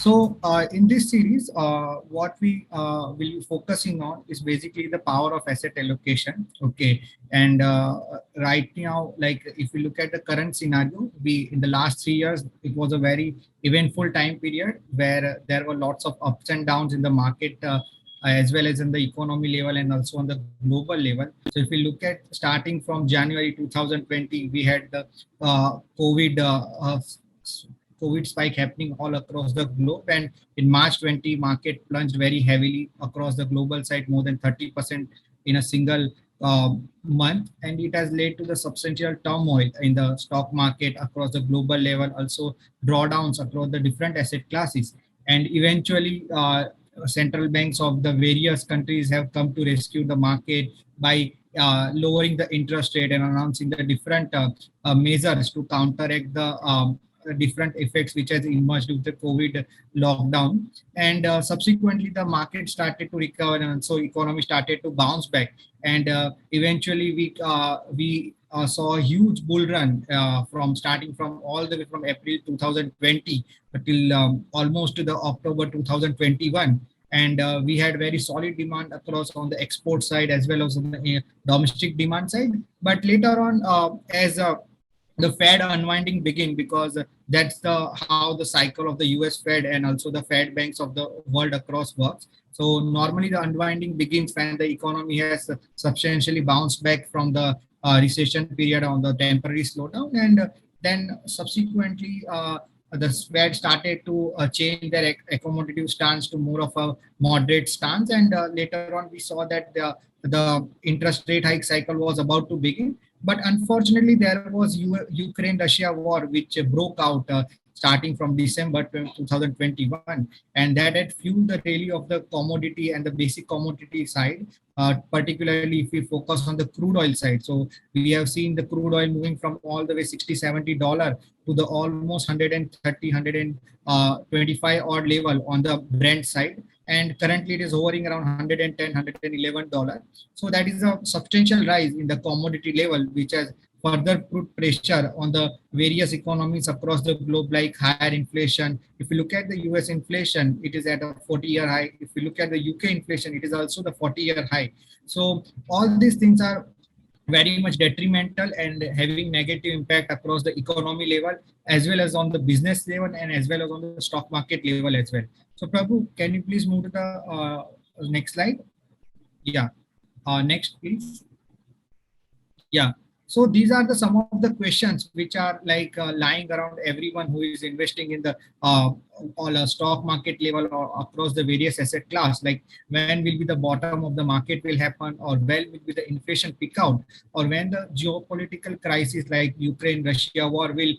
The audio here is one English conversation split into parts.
In this series, what we will be focusing on is basically the power of asset allocation. Okay, and right now, like if we look at the current scenario, we in the last 3 years, it was a very eventful time period where there were lots of ups and downs in the market. As well as in the economy level and also on the global level. So if we look at starting from January 2020, we had the COVID COVID spike happening all across the globe. And in March 20, market plunged very heavily across the global side, more than 30% in a single month. And it has led to the substantial turmoil in the stock market across the global level, also drawdowns across the different asset classes. And eventually, central banks of the various countries have come to rescue the market by lowering the interest rate and announcing the different measures to counteract the different effects which has emerged with the COVID lockdown. And subsequently, the market started to recover, and so economy started to bounce back. And eventually, we saw a huge bull run from starting from all the way from April 2020 till almost to the October 2021. And we had very solid demand across on the export side as well as on the domestic demand side. But later on, as the Fed unwinding begin, because that's the how the cycle of the US Fed and also the Fed banks of the world across works. So normally the unwinding begins when the economy has substantially bounced back from the recession period on the temporary slowdown, and then subsequently the Fed started to change their accommodative stance to more of a moderate stance, and later on we saw that the interest rate hike cycle was about to begin. But unfortunately, there was Ukraine-Russia war, which broke out starting from December 2021, and that had fueled the rally of the commodity and the basic commodity side, particularly if we focus on the crude oil side. So we have seen the crude oil moving from all the way $60-$70 to the almost 130, 125 odd level on the Brent side. And currently it is hovering around 110, $111. So that is a substantial rise in the commodity level, which has further put pressure on the various economies across the globe, like higher inflation. If you look at the US inflation, it is at a 40-year high. If you look at the UK inflation, it is also the 40-year high. So all these things are very much detrimental and having negative impact across the economy level, as well as on the business level, and as well as on the stock market level as well. So Prabhu, can you please move to the next slide? Yeah, next please. Yeah. So these are the some of the questions which are like lying around everyone who is investing in the all stock market level or across the various asset class. Like when will be the bottom of the market will happen, or when will be the inflation peak out, or when the geopolitical crisis like Ukraine-Russia war will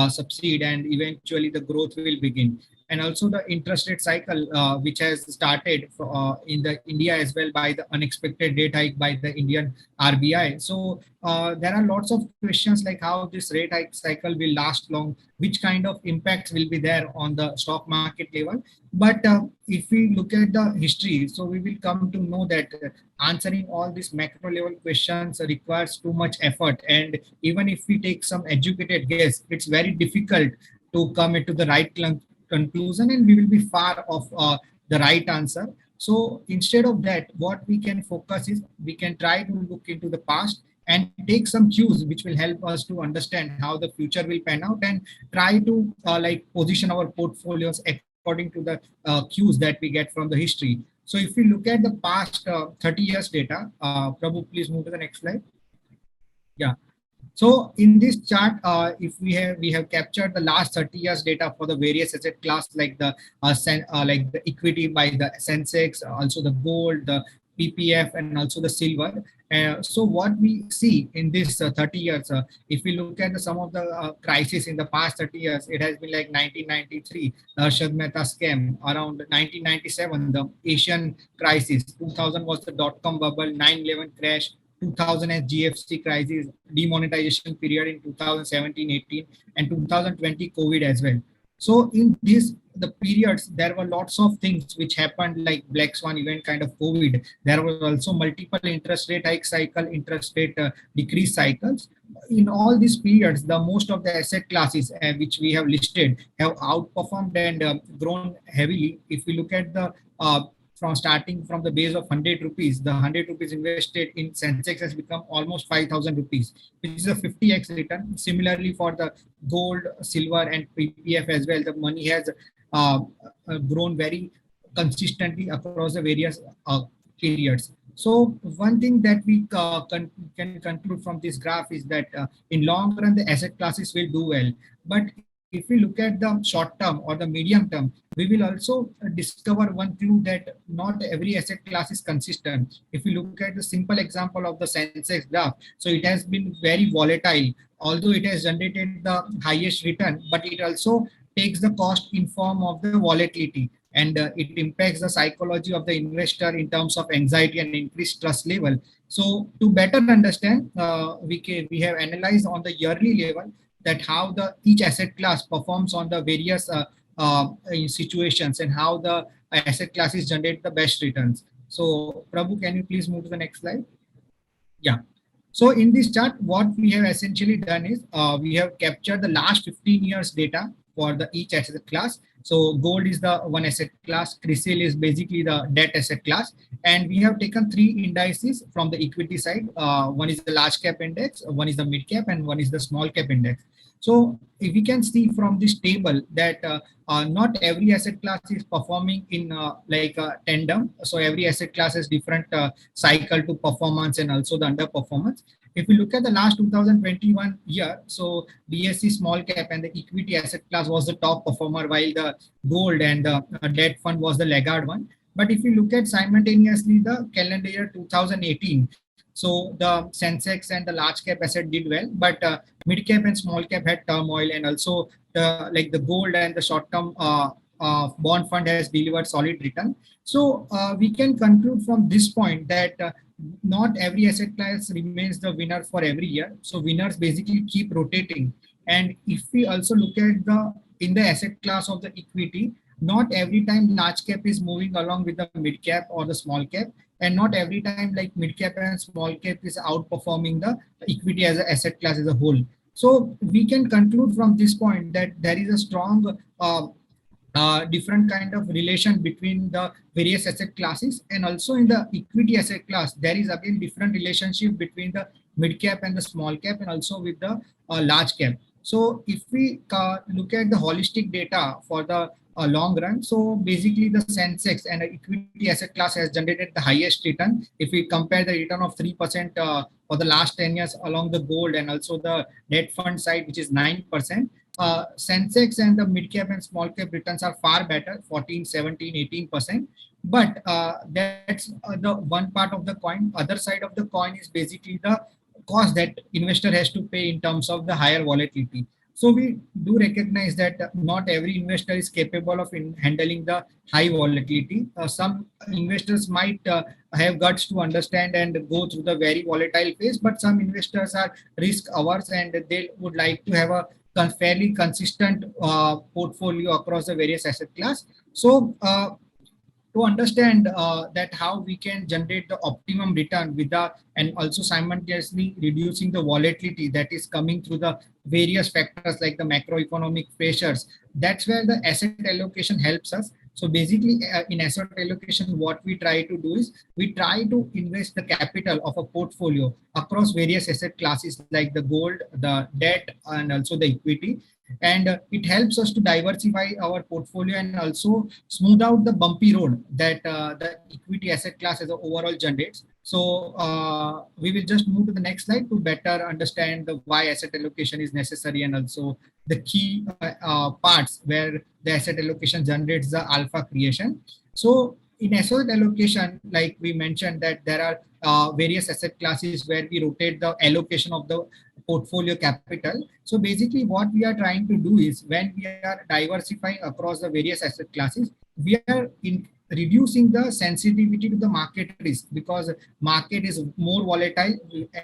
succeed, and eventually the growth will begin. And also the interest rate cycle, which has started in the India as well by the unexpected rate hike by the Indian RBI. So there are lots of questions like how this rate hike cycle will last long, which kind of impacts will be there on the stock market level. But if we look at the history, so we will come to know that answering all these macro level questions requires too much effort. And even if we take some educated guess, it's very difficult to come into the right conclusion, and we will be far off the right answer. So instead of that, what we can focus is we can try to look into the past and take some cues which will help us to understand how the future will pan out, and try to like position our portfolios according to the cues that we get from the history. So if we look at the past 30 years data, Prabhu, please move to the next slide. Yeah. So in this chart, if we have captured the last 30 years data for the various asset class, like the like the equity by the Sensex, also the gold, the PPF, and also the silver. So what we see in this 30 years, if we look at some of the crisis in the past 30 years, it has been like 1993, the Arshad Mehta scam, around 1997, the Asian crisis, 2000 was the dot-com bubble, 9/11 crash, 2000 as GFC crisis, demonetization period in 2017-18, and 2020 COVID as well. So in these the periods, there were lots of things which happened like black swan event kind of COVID. There was also multiple interest rate hike cycle, interest rate decrease cycles. In all these periods, the most of the asset classes which we have listed have outperformed and grown heavily. If we look at the from starting from the base of 100 rupees, the 100 rupees invested in Sensex has become almost 5,000 rupees, which is a 50x return. Similarly, for the gold, silver, and PPF as well, the money has uh, grown very consistently across the various periods. So one thing that we can conclude from this graph is that in long run, the asset classes will do well. But if we look at the short term or the medium term, we will also discover one clue that not every asset class is consistent. If we look at the simple example of the Sensex graph, so it has been very volatile, although it has generated the highest return, but it also takes the cost in form of the volatility, and it impacts the psychology of the investor in terms of anxiety and increased trust level. So to better understand, we have analyzed on the yearly level that how the each asset class performs on the various situations and how the asset classes generate the best returns. So Prabhu, can you please move to the next slide? Yeah. So in this chart, what we have essentially done is we have captured the last 15 years data for the each asset class. So gold is the one asset class, CRISIL is basically the debt asset class, and we have taken three indices from the equity side. One is the large cap index, one is the mid cap, and one is the small cap index. So if we can see from this table that not every asset class is performing in like tandem. So every asset class has different cycle to performance and also the underperformance. If we look at the last 2021 year, so BSC small cap and the equity asset class was the top performer, while the gold and the debt fund was the laggard one. But if you look at simultaneously the calendar year 2018, so the Sensex and the large cap asset did well, but mid cap and small cap had turmoil, and also the like the gold and the short term bond fund has delivered solid return. So we can conclude from this point that not every asset class remains the winner for every year. So winners basically keep rotating. And if we also look at the in the asset class of the equity, not every time large cap is moving along with the mid cap or the small cap, and not every time like mid cap and small cap is outperforming the equity as an asset class as a whole. So we can conclude from this point that there is a strong different kind of relation between the various asset classes, and also in the equity asset class there is again different relationship between the mid cap and the small cap, and also with the large cap. So if we look at the holistic data for the long run, so basically the Sensex and the equity asset class has generated the highest return. If we compare the return of 3% for the last 10 years along the gold and also the debt fund side, which is 9%, Sensex and the mid cap and small cap returns are far better, 14, 17, 18%. But that's the one part of the coin. Other side of the coin is basically the cost that investor has to pay in terms of the higher volatility. So we do recognize that not every investor is capable of handling the high volatility. Some investors might have guts to understand and go through the very volatile phase, but some investors are risk averse and they would like to have a fairly consistent portfolio across the various asset class. So to understand that how we can generate the optimum return with the and also simultaneously reducing the volatility that is coming through the various factors like the macroeconomic pressures, that's where the asset allocation helps us. So basically in asset allocation what we try to do is we try to invest the capital of a portfolio across various asset classes like the gold, the debt, and also the equity, and it helps us to diversify our portfolio and also smooth out the bumpy road that the equity asset class as a overall generates. So we will just move to the next slide to better understand the why asset allocation is necessary, and also the key parts where the asset allocation generates the alpha creation. So in asset allocation, like we mentioned that there are various asset classes where we rotate the allocation of the portfolio capital. So basically what we are trying to do is when we are diversifying across the various asset classes, we are reducing the sensitivity to the market risk, because market is more volatile,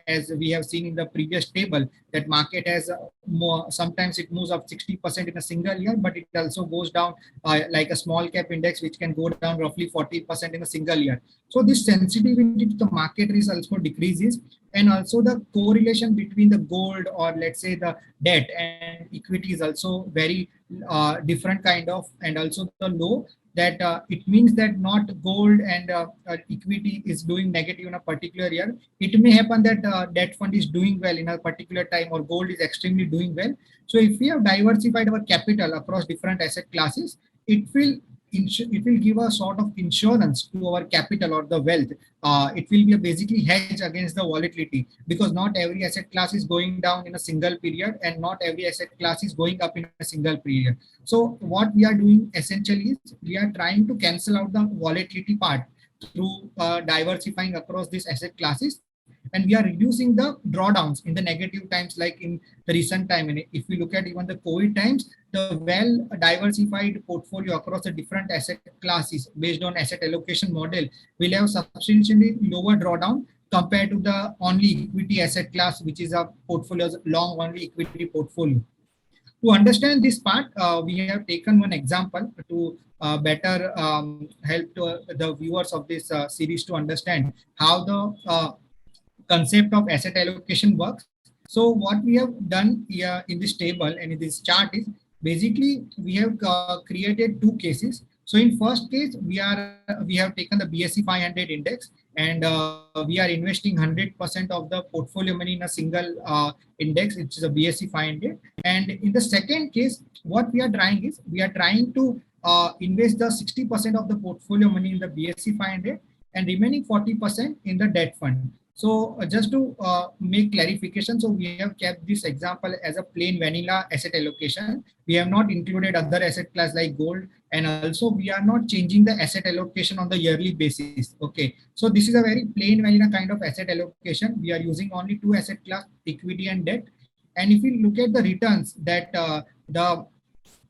as we have seen in the previous table, that market has more, sometimes it moves up 60% in a single year, but it also goes down like a small cap index, which can go down roughly 40% in a single year. So this sensitivity to the market risk also decreases, and also the correlation between the gold, or let's say the debt and equity, is also very different kind of, and also the low, that it means that not gold and equity is doing negative in a particular year. It may happen that debt fund is doing well in a particular time, or gold is extremely doing well. So if we have diversified our capital across different asset classes, it will it will give a sort of insurance to our capital or the wealth. It will be a basically hedge against the volatility, because not every asset class is going down in a single period, and not every asset class is going up in a single period. So what we are doing essentially is we are trying to cancel out the volatility part through diversifying across these asset classes, and we are reducing the drawdowns in the negative times, like in the recent time. And if we look at even the COVID times, the well diversified portfolio across the different asset classes based on asset allocation model will have substantially lower drawdown compared to the only equity asset class, which is a portfolio's long only equity portfolio. To understand this part, we have taken one example to better help to, the viewers of this series to understand how the concept of asset allocation works. So what we have done here in this table and in this chart is basically we have created two cases. So in first case, we have taken the BSE 500 index, and we are investing 100% of the portfolio money in a single index, which is a BSE 500. And in the second case, what we are trying is we are trying to invest the 60% of the portfolio money in the BSE 500 and remaining 40% in the debt fund. So just to make clarification, so we have kept this example as a plain vanilla asset allocation. We have not included other asset class like gold, and also we are not changing the asset allocation on the yearly basis. Okay, so this is a very plain vanilla kind of asset allocation. We are using only two asset class, equity and debt. And if we look at the returns that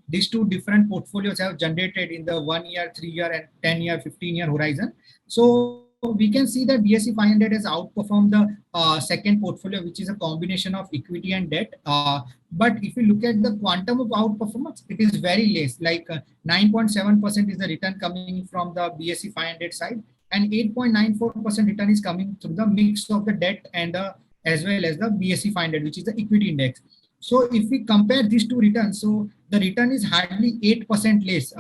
these two different portfolios have generated in the 1 year, 3 year, and 10-year, 15-year horizon. So we can see that BSE 500 has outperformed the second portfolio, which is a combination of equity and debt. But if you look at the quantum of outperformance, it is very less, like 9.7% is the return coming from the BSE 500 side, and 8.94% return is coming through the mix of the debt and the as well as the BSE 500, which is the equity index. So if we compare these two returns, so the return is hardly 8% less,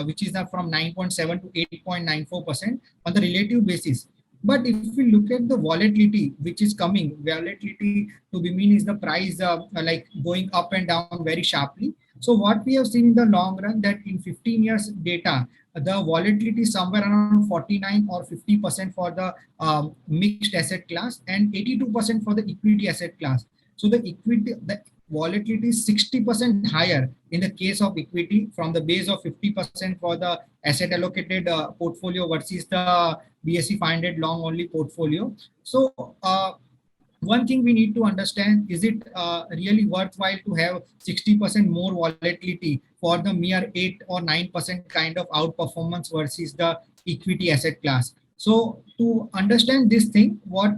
which is from 9.7 to 8.94% on the relative basis. But if we look at the volatility, which is coming, volatility to be mean is the price like going up and down very sharply. So what we have seen in the long run, that in 15 years data, the volatility is somewhere around 49 or 50% for the mixed asset class, and 82% for the equity asset class. So the volatility is 60% higher in the case of equity, from the base of 50% for the asset allocated portfolio versus the BSE 500 long only portfolio. So one thing we need to understand, is it really worthwhile to have 60% more volatility for the mere 8 or 9% kind of outperformance versus the equity asset class? So to understand this thing, what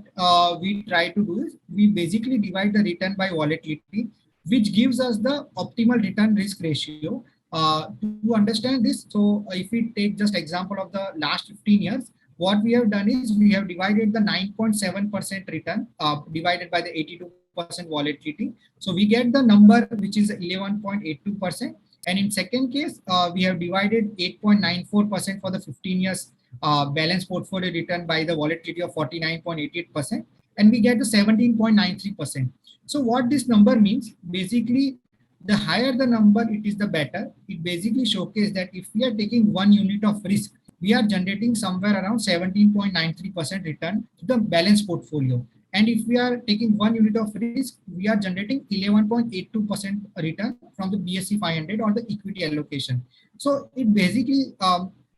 we try to do is we basically divide the return by volatility, which gives us the optimal return risk ratio. To understand this, so if we take just example of the last 15 years, what we have done is we have divided the 9.7% return divided by the 82% volatility. So we get the number which is 11.82%. And in second case, we have divided 8.94% for the 15 years balanced portfolio return by the volatility of 49.88%, and we get the 17.93%. So what this number means, basically, the higher the number, it is the better. It basically showcases that if we are taking 1 unit of risk, we are generating somewhere around 17.93% return to the balanced portfolio. And if we are taking 1 unit of risk, we are generating 11.82% return from the BSE 500 or the equity allocation. So it basically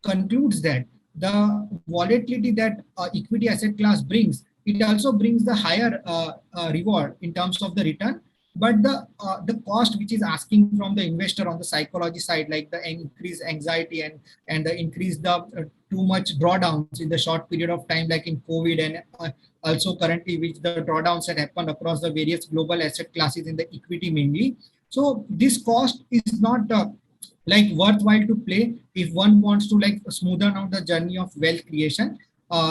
concludes that the volatility that equity asset class brings, it also brings the higher reward in terms of the return, but the cost which is asking from the investor on the psychology side, like the increased anxiety and the increased too much drawdowns in the short period of time, like in COVID, and also currently, which the drawdowns had happened across the various global asset classes in the equity mainly. So this cost is not like worthwhile to play if one wants to like smoothen out the journey of wealth creation.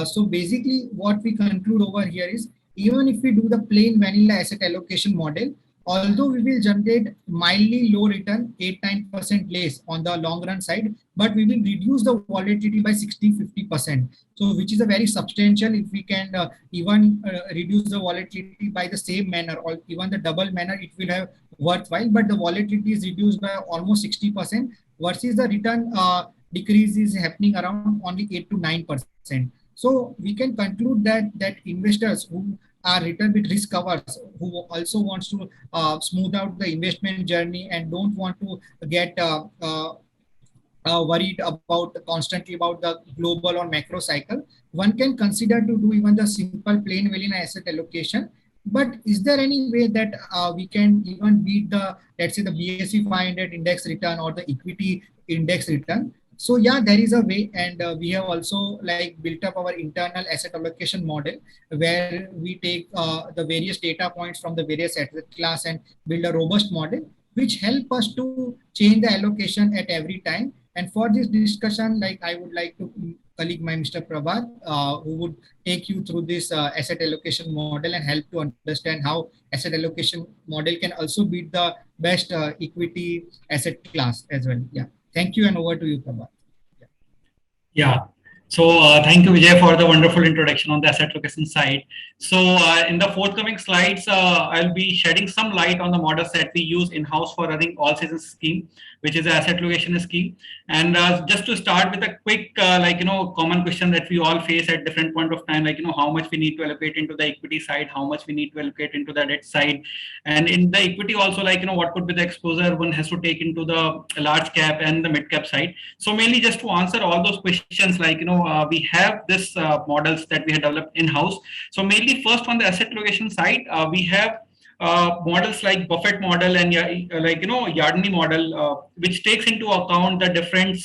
So basically, what we conclude over here is, even if we do the plain vanilla asset allocation model, although we will generate mildly low return, 8-9% less on the long run side, but we will reduce the volatility by 60-50%. So which is a very substantial. If we can even reduce the volatility by the same manner or even the double manner, it will have worthwhile. But the volatility is reduced by almost 60% versus the return decrease is happening around only 8-9%. So we can conclude that investors who are little bit risk averse, who also wants to smooth out the investment journey and don't want to get worried about constantly about the global or macro cycle, one can consider to do even the simple plain vanilla asset allocation. But is there any way that we can even beat the, let's say, the BSE 500 index return or the equity index return? So yeah, there is a way, and we have also like built up our internal asset allocation model where we take the various data points from the various asset class and build a robust model which help us to change the allocation at every time. And for this discussion, like I would like to colleague my Mr. Prabhat, who would take you through this asset allocation model and help to understand how asset allocation model can also beat the best equity asset class as well. Yeah. Thank you, and over to you, Prabhat. Yeah. Yeah. So thank you, Vijay, for the wonderful introduction on the asset allocation side. So in the forthcoming slides, I'll be shedding some light on the models that we use in-house for running all seasons scheme, which is the asset allocation scheme. And just to start with a quick, common question that we all face at different point of time, how much we need to allocate into the equity side, how much we need to allocate into the debt side. And in the equity also, what could be the exposure one has to take into the large cap and the mid cap side. So mainly just to answer all those questions, we have this models that we have developed in-house. So mainly first on the asset allocation side, we have models like Buffett model and Yardney model, which takes into account the different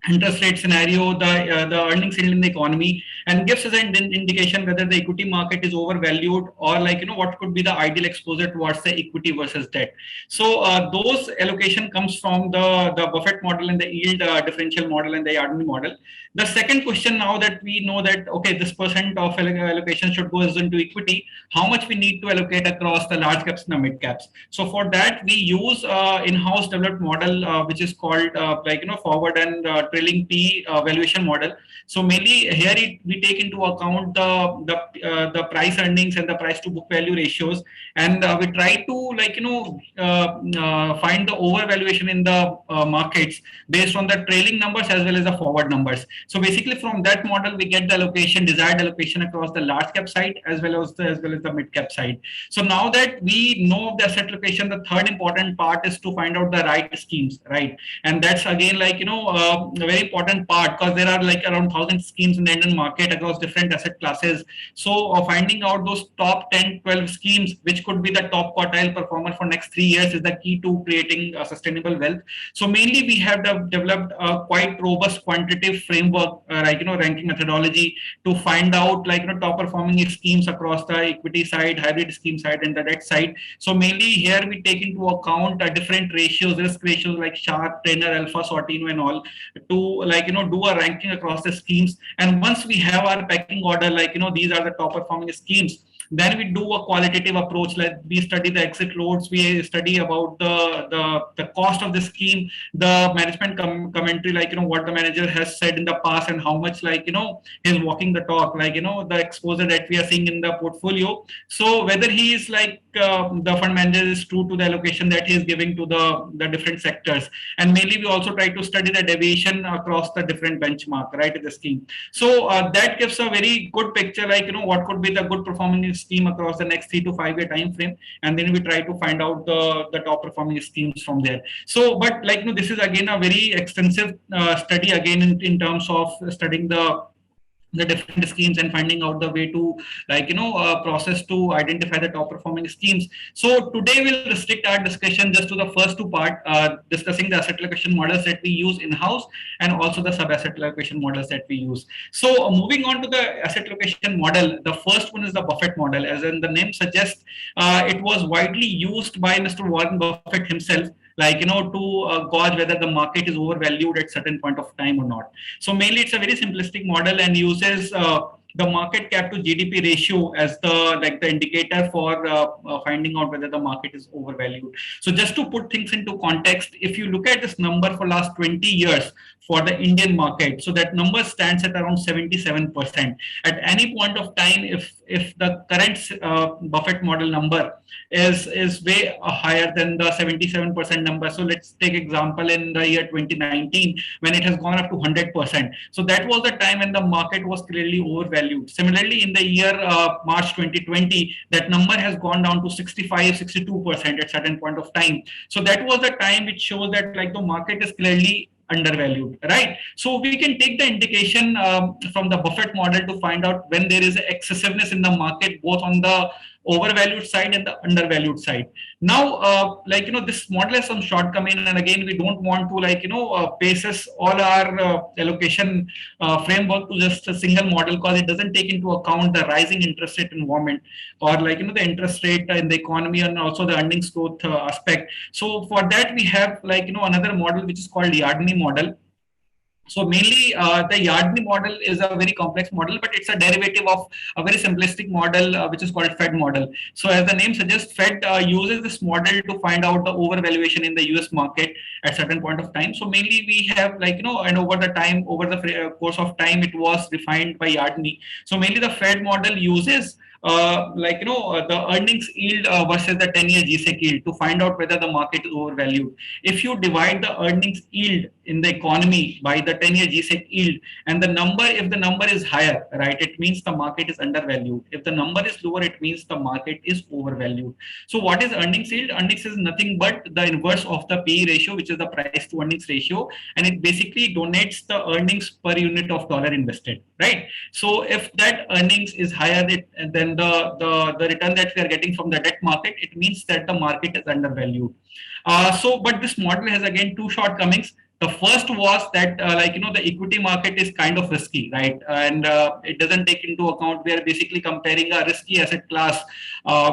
interest rate scenario, the earnings in the economy, and gives us an indication whether the equity market is overvalued or what could be the ideal exposure towards the equity versus debt. So those allocation comes from the Buffett model and the yield differential model and the Yardney model. The second question, now that we know that okay, this percent of allocation should go into equity, how much we need to allocate across the large caps and the mid caps. So for that we use in-house developed model which is called forward and trailing P valuation model. So mainly here we take into account the price earnings and the price to book value ratios, and we try to find the overvaluation in the markets based on the trailing numbers as well as the forward numbers. So basically from that model we get the allocation, desired allocation across the large cap side as well as the mid cap side. So now that we know the asset allocation, the third important part is to find out the right schemes, right? And that's again a very important part, because there are around 1,000 schemes in the Indian market across different asset classes. So finding out those top 10, 12 schemes which could be the top quartile performer for next 3 years is the key to creating sustainable wealth. So mainly we have developed a quite robust quantitative framework, ranking methodology, to find out top performing schemes across the equity side, hybrid scheme side, and the debt side. So mainly here we take into account different ratios, risk ratios like Sharpe, Trainer, Alpha, Sortino, and all, to do a ranking across the schemes. And once we have our pecking order, these are the top performing schemes, then we do a qualitative approach. Like we study the exit loads, we study about the cost of the scheme, the management commentary, what the manager has said in the past and how much he's walking the talk, the exposure that we are seeing in the portfolio. So whether he is the fund manager is true to the allocation that he is giving to the different sectors. And mainly we also try to study the deviation across the different benchmark, right, in the scheme. So that gives a very good picture, what could be the good performing scheme across the next 3 to 5 year time frame, and then we try to find out the top performing schemes from there. So but this is again a very extensive study again in terms of studying the the different schemes and finding out the way to process to identify the top performing schemes. So today we'll restrict our discussion just to the first two part, discussing the asset allocation models that we use in house and also the sub asset allocation models that we use. So moving on to the asset allocation model, the first one is the Buffett model. As in the name suggests, it was widely used by Mr. Warren Buffett himself, to gauge whether the market is overvalued at certain point of time or not. So mainly it's a very simplistic model and uses the market cap to GDP ratio as the indicator for finding out whether the market is overvalued. So just to put things into context, if you look at this number for last 20 years for the Indian market, so that number stands at around 77%. At any point of time, if the current Buffett model number is way higher than the 77% number. So let's take example in the year 2019 when it has gone up to 100%. So that was the time when the market was clearly overvalued. Similarly, in the year March 2020, that number has gone down to 65, 62% at certain point of time. So that was the time which shows that the market is clearly undervalued, right? So we can take the indication from the Buffett model to find out when there is excessiveness in the market, both on the overvalued side and the undervalued side. Now, this model has some shortcoming, and again, we don't want to basis all our allocation framework to just a single model, because it doesn't take into account the rising interest rate environment, or the interest rate in the economy, and also the earnings growth aspect. So for that, we have another model which is called Yardney model. So mainly the Yardney model is a very complex model, but it's a derivative of a very simplistic model which is called Fed model. So as the name suggests, Fed uses this model to find out the overvaluation in the US market at certain point of time. So mainly we have and over the course of time, it was defined by Yardney. So mainly the Fed model uses the earnings yield versus the 10-year GSEC yield to find out whether the market is overvalued. If you divide the earnings yield in the economy by the 10-year GSEC yield, and if the number is higher, right, it means the market is undervalued. If the number is lower, it means the market is overvalued. So what is earnings yield? Earnings is nothing but the inverse of the PE ratio, which is the price to earnings ratio, and it basically donates the earnings per unit of dollar invested, right? So if that earnings is higher than the return that we are getting from the debt market, it means that the market is undervalued. But this model has again two shortcomings. The first was that the equity market is kind of risky, right? And it doesn't take into account, we are basically comparing a risky asset class,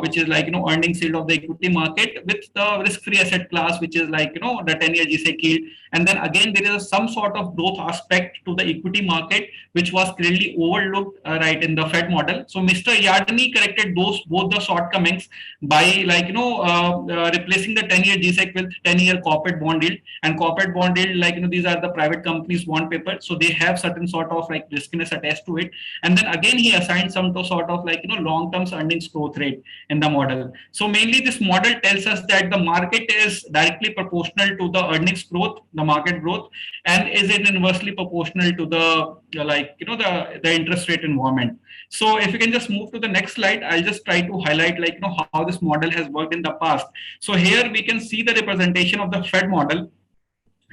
which is earnings yield of the equity market, with the risk-free asset class, which is the 10-year GSEC yield. And then again, there is some sort of growth aspect to the equity market, which was clearly overlooked, right, in the Fed model. So Mr. Yardney corrected both the shortcomings by replacing the 10-year GSEC with 10-year corporate bond yield. And corporate bond yield, these are the private companies bond paper, so they have certain sort of riskiness attached to it. And then again, he assigned some sort of long-term earnings growth rate in the model. So mainly this model tells us that the market is directly proportional to the earnings growth, the market growth, and is it inversely proportional to the interest rate environment. So if you can just move to the next slide, I'll just try to highlight how this model has worked in the past. So here we can see the representation of the Fed model.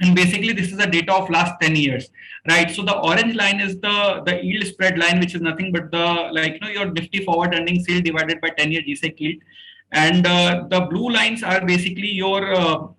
And basically, this is the data of last 10 years, right? So the orange line is the yield spread line, which is nothing but your Nifty forward earnings yield divided by 10-year GSEC yield. And the blue lines are basically your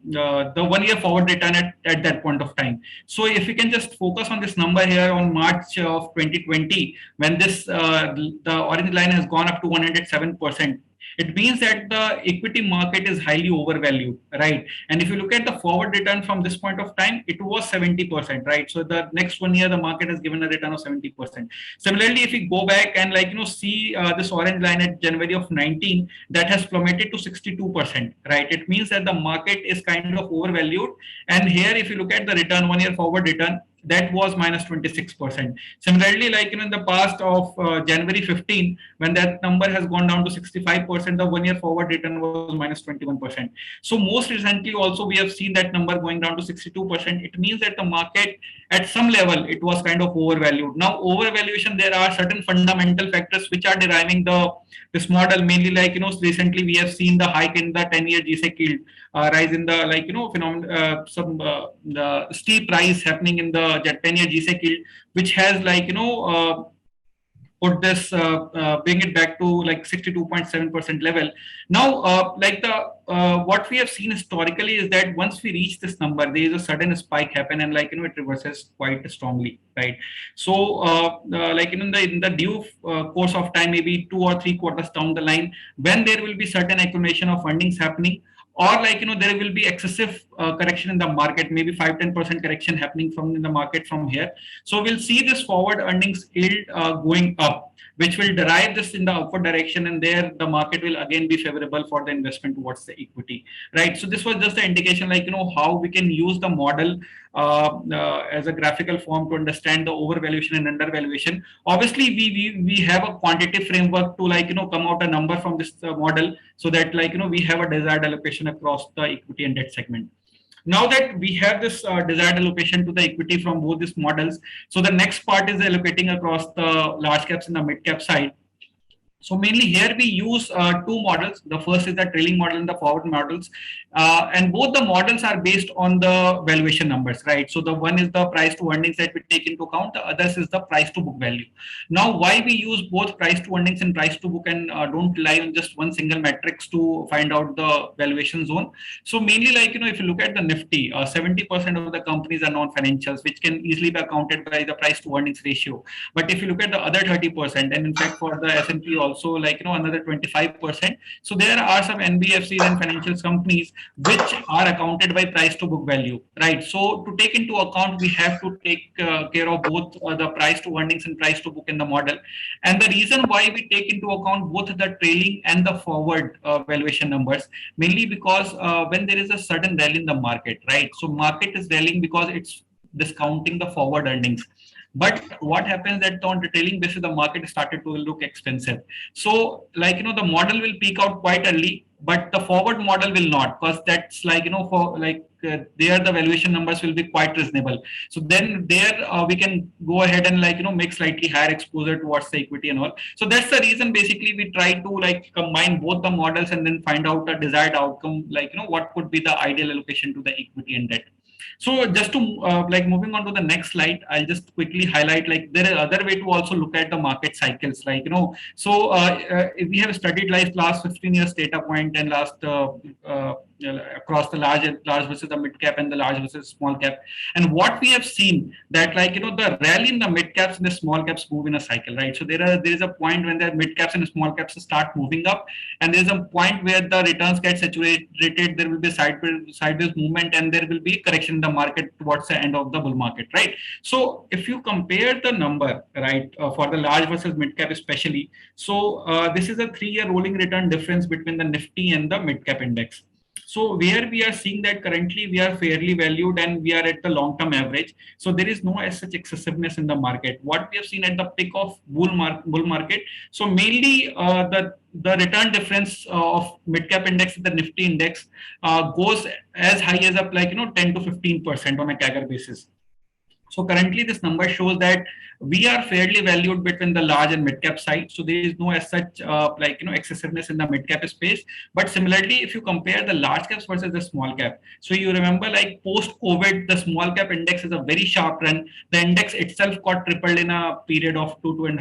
the 1-year forward return at that point of time. So if you can just focus on this number here on March of 2020, when the orange line has gone up to 107%. It means that the equity market is highly overvalued, right? And if you look at the forward return from this point of time, it was 70%, right? So the next 1 year, the market has given a return of 70%. Similarly, if we go back and see this orange line at January of 19, that has plummeted to 62%, right? It means that the market is kind of overvalued. And here, if you look at the return, 1 year forward return, that was minus 26%. Similarly, in the past of January 15, when that number has gone down to 65%, the 1 year forward return was minus 21%. So most recently also we have seen that number going down to 62%. It means that the market at some level, it was kind of overvalued. Now overvaluation, there are certain fundamental factors which are deriving this model, mainly recently we have seen the hike in the 10-year GSEC yield, rise in the the steep rise happening in the 10-year GSEC yield, which has put this, bring it back to like 62.7% level. Now, what we have seen historically is that once we reach this number, there is a sudden spike happen, and it reverses quite strongly, right? So, in the due course of time, maybe 2 or 3 quarters down the line, when there will be certain accumulation of fundings happening, or there will be excessive correction in the market, maybe 5-10% correction happening from in the market from here. So we'll see this forward earnings yield going up, which will derive this in the upward direction, and there the market will again be favorable for the investment towards the equity, right? So this was just the indication, how we can use the model as a graphical form to understand the overvaluation and undervaluation. Obviously, we have a quantitative framework to come out a number from this model, so that we have a desired allocation across the equity and debt segment. Now that we have this desired allocation to the equity from both these models, so the next part is allocating across the large caps and the mid cap side. So mainly here we use two models. The first is the trailing model and the forward models, and both the models are based on the valuation numbers, right? So the one is the price to earnings that we take into account. The other is the price to book value. Now, why we use both price to earnings and price to book, and don't rely on just one single metrics to find out the valuation zone? So mainly, if you look at the Nifty, 70% of the companies are non-financials, which can easily be accounted by the price to earnings ratio. But if you look at the other 30%, and in fact for the S&P also, another 25%. So there are some NBFCs and financial companies which are accounted by price to book value, right? So to take into account, we have to take care of both the price to earnings and price to book in the model. And the reason why we take into account both the trailing and the forward valuation numbers, mainly because when there is a sudden rally in the market, right? So market is rallying because it's discounting the forward earnings. But what happens that on retailing basis, the market started to look expensive. So the model will peak out quite early, but the forward model will not, because that's there the valuation numbers will be quite reasonable. So then there we can go ahead and make slightly higher exposure towards the equity and all. So that's the reason basically we try to combine both the models and then find out a desired outcome, what could be the ideal allocation to the equity and debt. So just to moving on to the next slide, I'll just quickly highlight there are other way to also look at the market cycles. So we have studied last 15 years data point and last across the large versus the mid cap and the large versus small cap. And what we have seen that the rally in the mid caps and the small caps move in a cycle, right? So there is a point when the mid caps and small caps start moving up, and there is a point where the returns get saturated. There will be sideways movement, and there will be correction in the market towards the end of the bull market, right? So if you compare the number, right, for the large versus mid cap especially, so this is a 3-year rolling return difference between the Nifty and the mid cap index. So where we are seeing that currently we are fairly valued and we are at the long-term average. So there is no as such excessiveness in the market. What we have seen at the peak of bull market. So mainly the return difference of mid-cap index and the Nifty index goes as high as up 10 to 15% on a CAGR basis. So currently this number shows that we are fairly valued between the large and mid cap side. So there is no as such excessiveness in the mid cap space. But similarly, if you compare the large caps versus the small cap, so you remember post COVID, the small cap index is a very sharp run. The index itself got tripled in a period of 2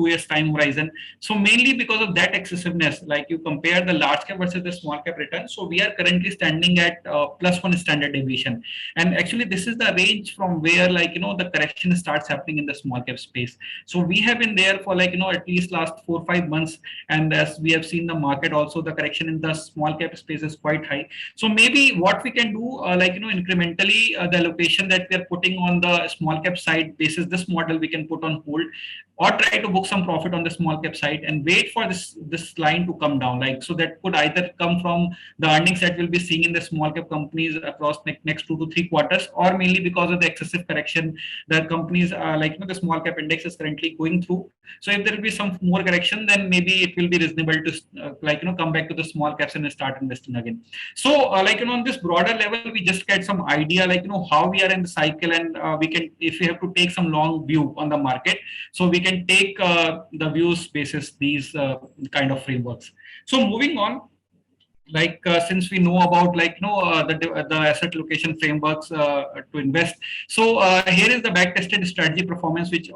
years time horizon. So mainly because of that excessiveness, you compare the large cap versus the small cap return. So we are currently standing at +1 standard deviation. And actually this is the range from where the correction starts happening in the small cap space. So we have been there for at least last 4 or 5 months, and as we have seen the market also, the correction in the small cap space is quite high. So maybe what we can do incrementally, the allocation that we are putting on the small cap side basis this model we can put on hold, or try to book some profit on the small cap side and wait for this line to come down. So that could either come from the earnings that we'll be seeing in the small cap companies across next 2 to 3 quarters, or mainly because of the excessive correction that companies the small cap index is currently going through. So if there will be some more correction, then maybe it will be reasonable to come back to the small caps and start investing again. So on this broader level, we just get some idea how we are in the cycle, and we can, if we have to take some long view on the market, so we can take the views basis these kind of frameworks. So moving on, since we know about the asset allocation frameworks to invest. So here is the back tested strategy performance, which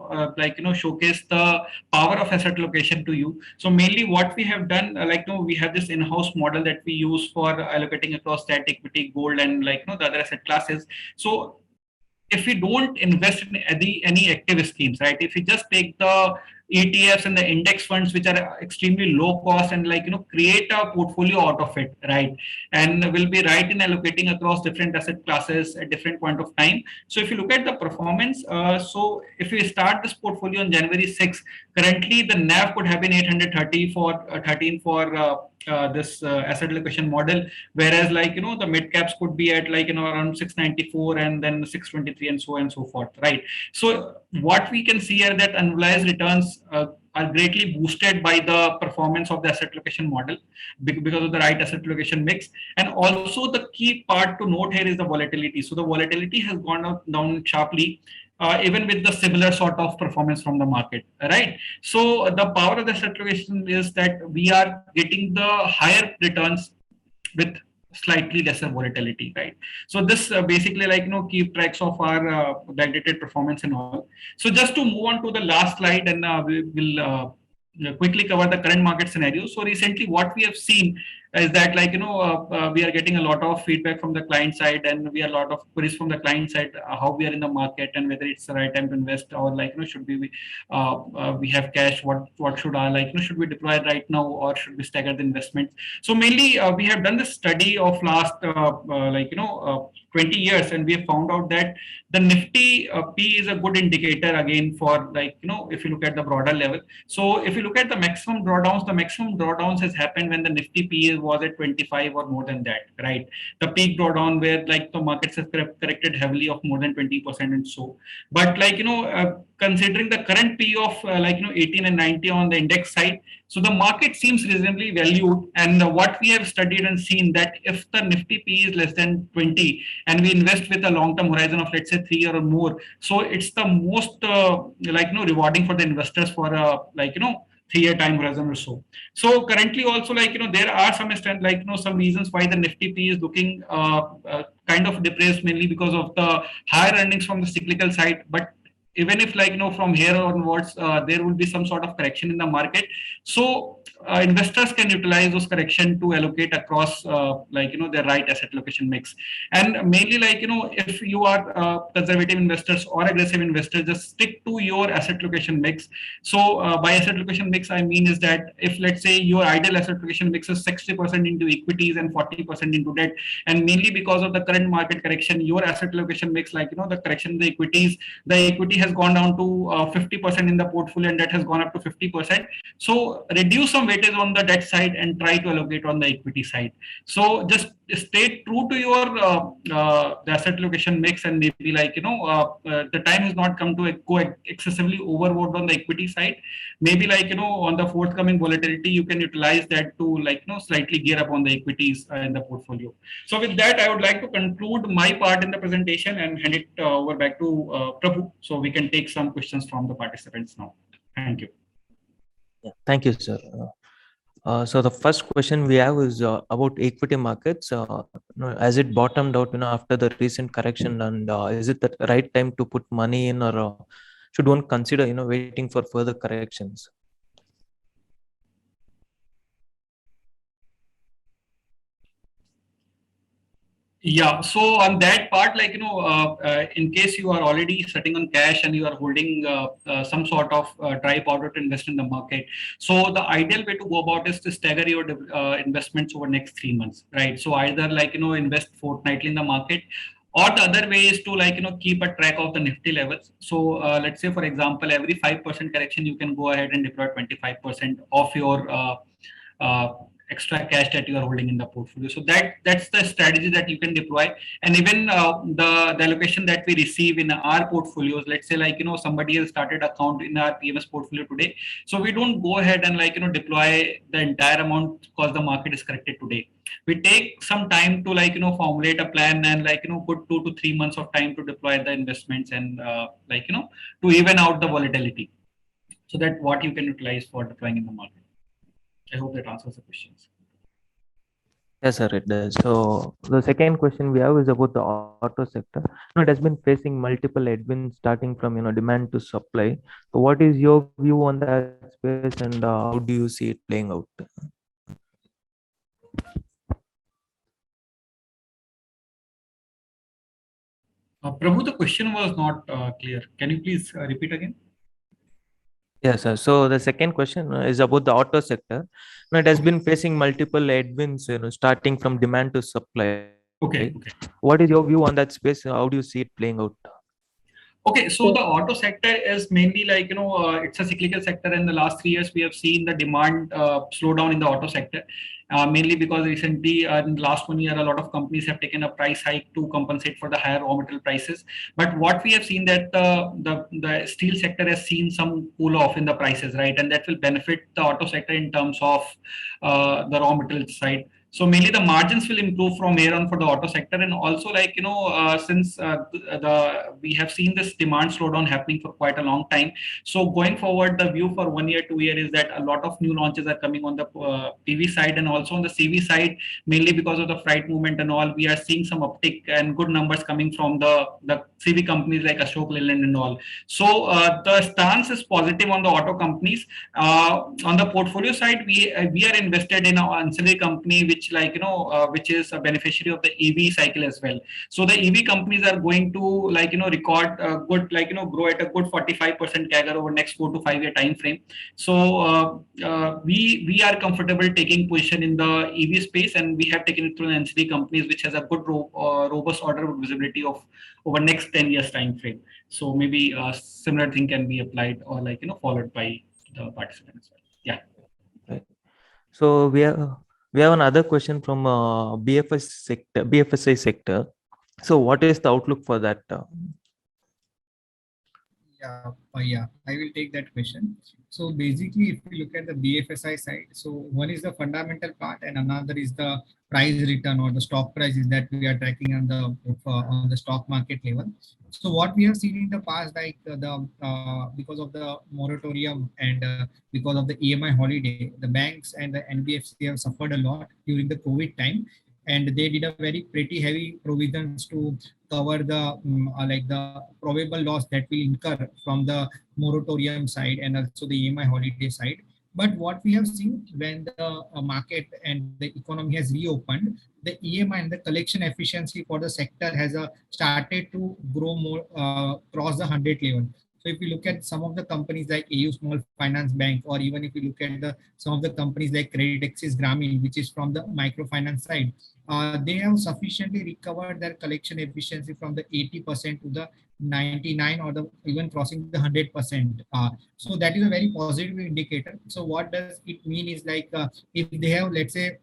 showcase the power of asset allocation to you. So mainly what we have done, we have this in-house model that we use for allocating across debt, equity, gold, and the other asset classes. So if we don't invest in any active schemes, right? If we just take the ETFs and the index funds, which are extremely low cost, and create a portfolio out of it, right? And will be right in allocating across different asset classes at different point of time. So if you look at the performance, so if we start this portfolio on January 6th, currently the NAV could have been 830 for 13 for this asset allocation model, whereas the mid caps could be at around 694 and then 623 and so on and so forth, right? So what we can see here that annualized returns are greatly boosted by the performance of the asset allocation model because of the right asset allocation mix. And also the key part to note here is the volatility. So the volatility has gone down sharply, even with the similar sort of performance from the market, right? So the power of the asset allocation is that we are getting the higher returns with slightly lesser volatility, right? So this basically keep tracks of our backdated performance and all. So just to move on to the last slide, and we will quickly cover the current market scenario. So recently what we have seen is that we are getting a lot of feedback from the client side, and we are a lot of queries from the client side, how we are in the market and whether it's the right time to invest, or should we have cash, what should our should we deploy it right now, or should we stagger the investments. So mainly we have done this study of last 20 years, and we have found out that the Nifty P is a good indicator again for if you look at the broader level. So if you look at the maximum drawdowns has happened when the Nifty P was at 25 or more than that, right? The peak drawdown where the markets have corrected heavily of more than 20% and so. But considering the current P of 18 and 90 on the index side, so the market seems reasonably valued. And what we have studied and seen that if the Nifty P is less than 20 and we invest with a long-term horizon of let's say 3 or more, so it's the most rewarding for the investors for 3-year time horizon or so. So currently also there are some some reasons why the Nifty P is looking kind of depressed, mainly because of the higher earnings from the cyclical side. But even if from here onwards there will be some sort of correction in the market, so investors can utilize those correction to allocate across their right asset allocation mix. And mainly if you are conservative investors or aggressive investors, just stick to your asset allocation mix. So by asset allocation mix I mean is that if let's say your ideal asset allocation mix is 60% into equities and 40% into debt, and mainly because of the current market correction, your asset allocation mix the correction in the equities, the equity has gone down to 50% in the portfolio, and debt has gone up to 50%. So reduce some weightage on the debt side and try to allocate on the equity side. So just stay true to your the asset allocation mix, and maybe the time has not come to go excessively overboard on the equity side. Maybe on the forthcoming volatility you can utilize that to slightly gear up on the equities in the portfolio. So with that I would like to conclude my part in the presentation and hand it over back to Prabhu, so we can take some questions from the participants now. Thank you. Yeah, thank you, sir. So the first question we have is about equity markets. As it bottomed out, after the recent correction, and is it the right time to put money in, or should one consider, waiting for further corrections? Yeah, so on that part, in case you are already sitting on cash and you are holding some sort of dry powder to invest in the market, so the ideal way to go about is to stagger your investments over next 3 months, right? So either invest fortnightly in the market, or the other way is to keep a track of the Nifty levels. So let's say for example every 5% correction you can go ahead and deploy 25% of your extra cash that you are holding in the portfolio. So that's the strategy that you can deploy. And even the allocation that we receive in our portfolios, let's say somebody has started account in our PMS portfolio today, so we don't go ahead and deploy the entire amount because the market is corrected today. We take some time to formulate a plan and put 2 to 3 months of time to deploy the investments and to even out the volatility, so that what you can utilize for deploying in the market. I hope that answers the questions. Yes, sir, it does. So the second question we have is about the auto sector. It has been facing multiple headwinds starting from demand to supply. So what is your view on that space, and how do you see it playing out? Prabhu, the question was not clear. Can you please repeat again? Yes, sir. So the second question is about the auto sector. It has been facing multiple headwinds, starting from demand to supply. Okay, okay. What is your view on that space? How do you see it playing out? Okay, so the auto sector is mainly like, it's a cyclical sector. In the last 3 years, we have seen the demand slow down in the auto sector, mainly because recently, in the last 1 year, a lot of companies have taken a price hike to compensate for the higher raw material prices. But what we have seen that the steel sector has seen some cool off in the prices, right? And that will benefit the auto sector in terms of the raw material side. So mainly the margins will improve from here on for the auto sector, and also like since the we have seen this demand slowdown happening for quite a long time. So going forward, the view for 1 year, 2 year is that a lot of new launches are coming on the PV side and also on the CV side, mainly because of the freight movement and all. We are seeing some uptick and good numbers coming from the CV companies like Ashok Leyland and all. So the stance is positive on the auto companies. On the portfolio side, we are invested in an ancillary company which which is a beneficiary of the EV cycle as well. So the EV companies are going to record good grow at a good 45% CAGR over next 4 to 5 year time frame. So we are comfortable taking position in the EV space, and we have taken it through an ancillary companies which has a good robust order visibility of over next 10 years time frame. So maybe a similar thing can be applied or followed by the participant as well. Yeah. Right. So we have another question from BFSI sector. So what is the outlook for that? Yeah, I will take that question. So basically, if we look at the BFSI side, so one is the fundamental part, and another is the price return or the stock prices that we are tracking on the stock market level. So what we have seen in the past, like because of the moratorium and because of the EMI holiday, the banks and the NBFC have suffered a lot during the COVID time, and they did a very pretty heavy provisions to cover the like the probable loss that will incur from the moratorium side and also the EMI holiday side. But what we have seen when the market and the economy has reopened, the EMI and the collection efficiency for the sector has started to grow more cross the 100 level. So if you look at some of the companies like AU Small Finance Bank, or even if you look at the some of the companies like Credit Axis Grameen, which is from the microfinance side, they have sufficiently recovered their collection efficiency from the 80% to the 99, or the even crossing the 100%. So that is a very positive indicator. So what does it mean is like if they have, let's say,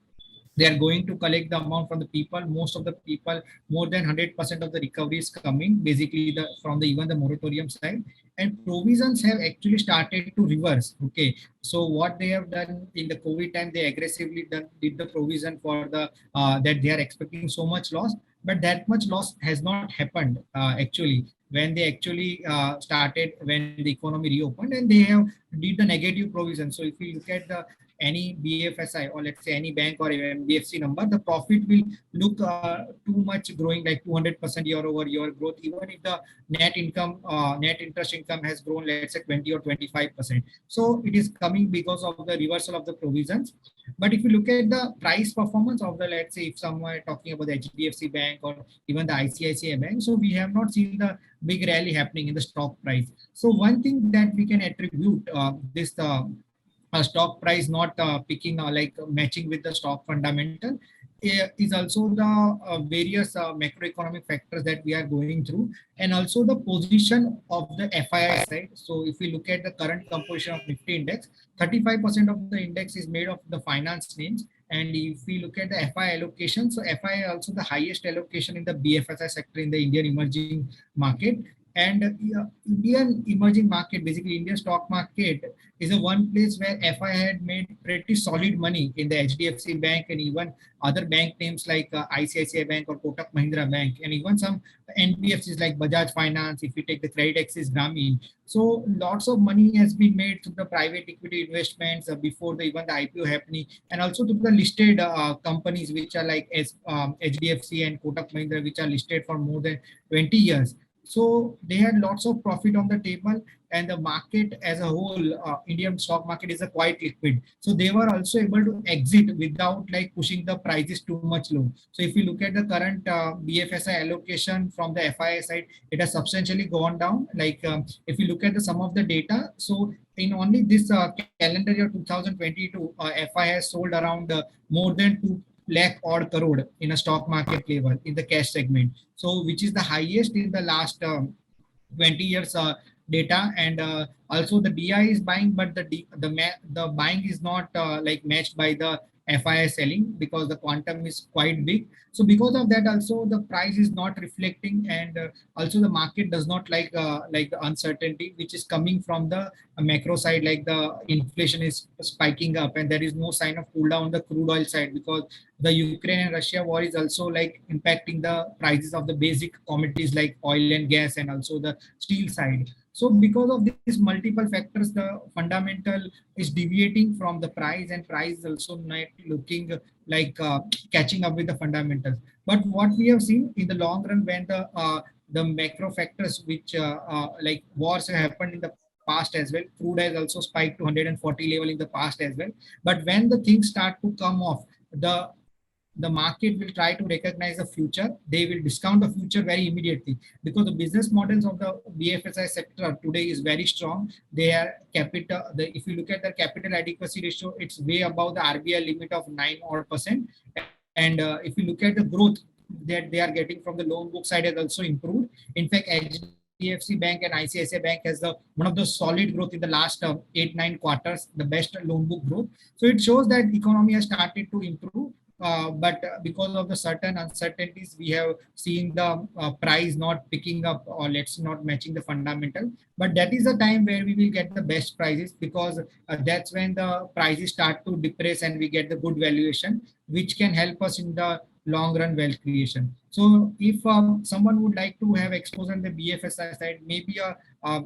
they are going to collect the amount from the people, most of the people, more than 100% of the recovery is coming basically from the even the moratorium side, and provisions have actually started to reverse. Okay, so what they have done in the COVID time, they aggressively did the provision for the that they are expecting so much loss, but that much loss has not happened actually when they actually started, when the economy reopened, and they have did the negative provision. So if you look at the any BFSI, or let's say any bank or NBFC number, the profit will look too much growing, like 200% year over year growth, even if the net income, net interest income has grown, let's say 20 or 25%. So it is coming because of the reversal of the provisions. But if you look at the price performance of the, let's say if someone talking about the HDFC Bank or even the ICICI Bank, so we have not seen the big rally happening in the stock price. So one thing that we can attribute this stock price not picking like matching with the stock fundamental is also the various macroeconomic factors that we are going through, and also the position of the FII side. So if we look at the current composition of Nifty index, 35% of the index is made of the finance names. And if we look at the FI allocation, so FI also the highest allocation in the BFSI sector in the Indian emerging market. And Indian emerging market, basically Indian stock market, is a one place where FI had made pretty solid money in the HDFC Bank and even other bank names like ICICI Bank or Kotak Mahindra Bank, and even some NBFCs like Bajaj Finance. If you take the credit axis Grameen, so lots of money has been made through the private equity investments before even the IPO happening, and also to the listed companies which are like HDFC and Kotak Mahindra, which are listed for more than 20 years. So they had lots of profit on the table, and the market as a whole, Indian stock market is a quite liquid. So they were also able to exit without like pushing the prices too much low. So if you look at the current BFSI allocation from the FII side, it has substantially gone down. Like if you look at the some of the data, so in only this calendar year 2022, FI has sold around more than 2 lakh odd crore in a stock market level in the cash segment. So which is the highest in the last 20 years data. And also the DI is buying, but the buying is not like matched by the FI selling because the quantum is quite big. So because of that, also the price is not reflecting, and also the market does not like the uncertainty which is coming from the macro side, like the inflation is spiking up, and there is no sign of cool down on the crude oil side because the Ukraine and Russia war is also like impacting the prices of the basic commodities like oil and gas and also the steel side. So because of these multiple factors, the fundamental is deviating from the price, and price is also not looking like catching up with the fundamentals. But what we have seen in the long run, when the macro factors which like wars have happened in the past as well, crude has also spiked to 140 level in the past as well. But when the things start to come off, the market will try to recognize the future. They will discount the future very immediately because the business models of the BFSI sector today is very strong. They are capital. If you look at the capital adequacy ratio, it's way above the RBI limit of 9% odd. And if you look at the growth that they are getting from the loan book side has also improved. In fact, HDFC Bank and ICICI Bank has one of the solid growth in the last 8-9 quarters, the best loan book growth. So it shows that economy has started to improve. But because of the certain uncertainties, we have seen the price not picking up, or let's not matching the fundamental. But that is the time where we will get the best prices, because that's when the prices start to depress and we get the good valuation, which can help us in the long run wealth creation. So if someone would like to have exposure on the BFSI side, maybe a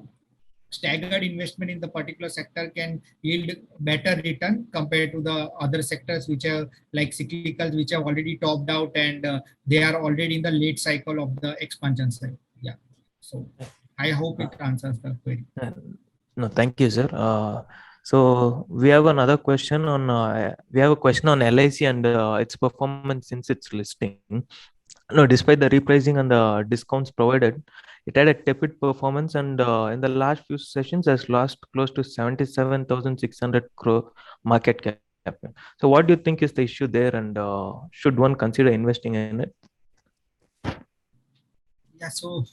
staggered investment in the particular sector can yield better return compared to the other sectors which are like cyclicals, which have already topped out, and they are already in the late cycle of the expansion side. Yeah. So I hope it answers the query. No, thank you, sir. So we have another question on LIC and its performance since its listing. No, despite the repricing and the discounts provided, it had a tepid performance, and in the last few sessions has lost close to 77,600 crore market cap. So what do you think is the issue there, and should one consider investing in it? Yeah, so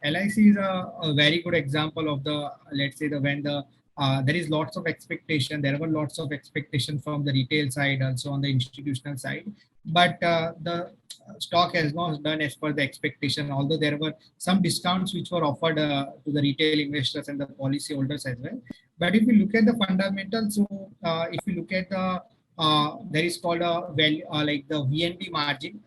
LIC is a very good example of the, let's say, when there is lots of expectation. There were lots of expectation from the retail side, also on the institutional side, but the stock has not done as per the expectation, although there were some discounts which were offered to the retail investors and the policy holders as well. But if you look at the fundamentals, so if you look at the there is called a value like the VNB margin,